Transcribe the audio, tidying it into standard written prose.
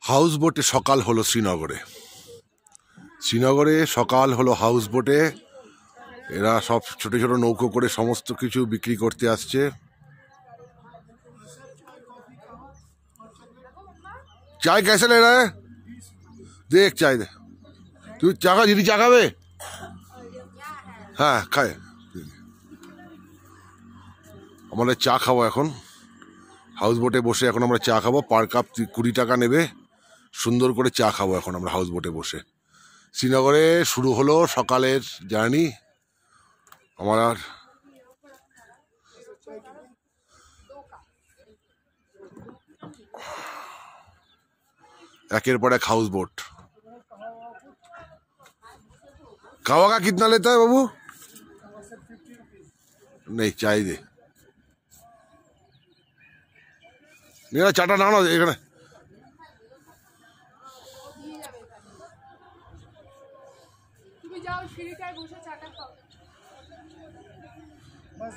House বোটে সকাল হলো শ্রীনগরে। শ্রীনগরে সকাল হলো হাউস বোটে। এরা সব ছোট ছোট নৌকো করে সমস্ত কিছু বিক্রি করতে আসছে। চায় कैसे ले रहा है? देख चाय दे। তুই চা খা, দিদি চা খাবে? হ্যাঁ খায়। আমাদের চা খাবো এখন হাউস বোটে বসে। এখন আমরা চা খাবো, পার কাপ 20 টাকা নেবে। সুন্দর করে চা খাবো এখন আমরা হাউস বোটে বসে। শ্রীনগরে শুরু হলো সকালের জার্নি আমার। एकेर पर एक हाउस बोट। कावा का कितना लेता है बाबू? नहीं चाय दे। मेरा चाटा ना एखाने তুমি যাও সিঁড়িটায় বসে চাটা খাও। বাস